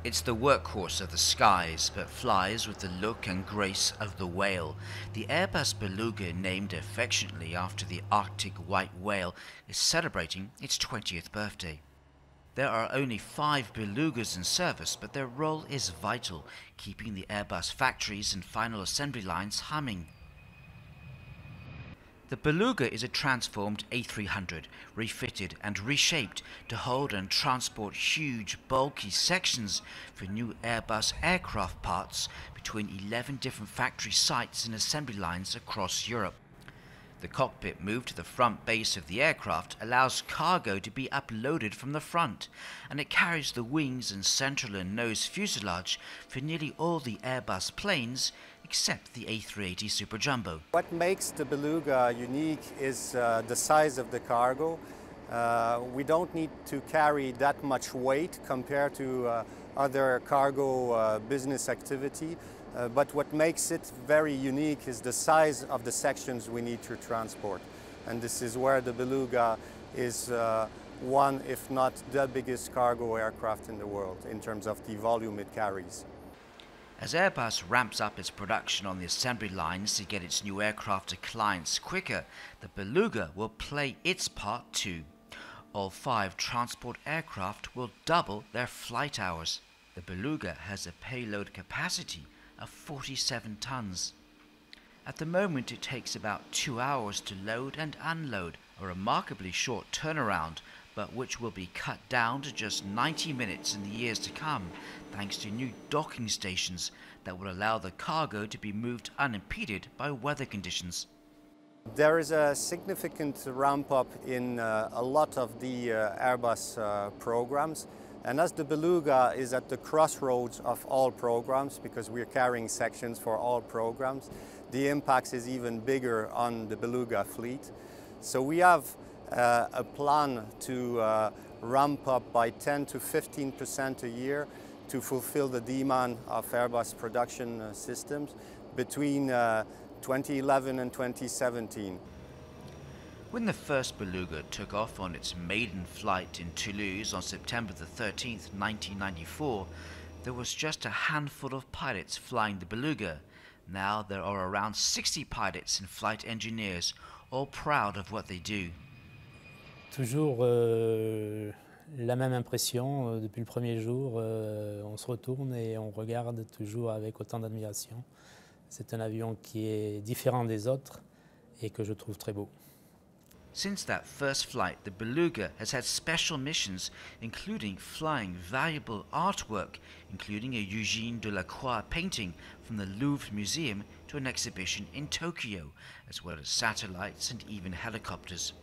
It's the workhorse of the skies, but flies with the look and grace of the whale. The Airbus Beluga, named affectionately after the Arctic white whale, is celebrating its 20th birthday. There are only 5 Belugas in service, but their role is vital, keeping the Airbus factories and final assembly lines humming. The Beluga is a transformed A300, refitted and reshaped to hold and transport huge, bulky sections for new Airbus aircraft parts between 11 different factory sites and assembly lines across Europe. The cockpit moved to the front base of the aircraft allows cargo to be uploaded from the front, and it carries the wings and central and nose fuselage for nearly all the Airbus planes except the A380 Super Jumbo. What makes the Beluga unique is the size of the cargo. We don't need to carry that much weight compared to other cargo business activity. But what makes it very unique is the size of the sections we need to transport. And this is where the Beluga is one, if not the biggest cargo aircraft in the world in terms of the volume it carries. As Airbus ramps up its production on the assembly lines to get its new aircraft to clients quicker, the Beluga will play its part too. All 5 transport aircraft will double their flight hours. The Beluga has a payload capacity of 47 tons. At the moment it takes about 2 hours to load and unload, a remarkably short turnaround, but which will be cut down to just 90 minutes in the years to come, thanks to new docking stations that will allow the cargo to be moved unimpeded by weather conditions. There is a significant ramp up in a lot of the Airbus programs. And as the Beluga is at the crossroads of all programs, because we're carrying sections for all programs, the impact is even bigger on the Beluga fleet. So we have a plan to ramp up by 10 to 15% a year to fulfill the demand of Airbus production systems between 2011 and 2017. When the first Beluga took off on its maiden flight in Toulouse on September the 13th, 1994, there was just a handful of pilots flying the Beluga. Now there are around 60 pilots and flight engineers, all proud of what they do. Toujours la même impression depuis le premier jour. On se retourne et on regarde toujours avec autant d'admiration. C'est un avion qui est différent des autres et que je trouve très beau. Since that first flight, the Beluga has had special missions, including flying valuable artwork, including a Eugène Delacroix painting from the Louvre Museum to an exhibition in Tokyo, as well as satellites and even helicopters.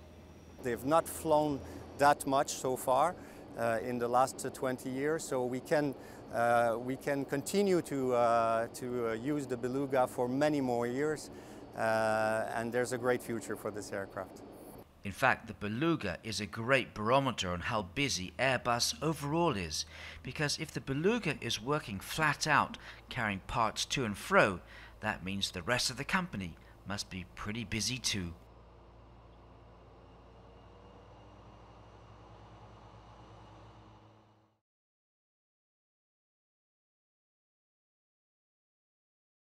They've not flown that much so far in the last 20 years, so we can continue to use the Beluga for many more years, and there's a great future for this aircraft. In fact, the Beluga is a great barometer on how busy Airbus overall is, because if the Beluga is working flat out, carrying parts to and fro, that means the rest of the company must be pretty busy too.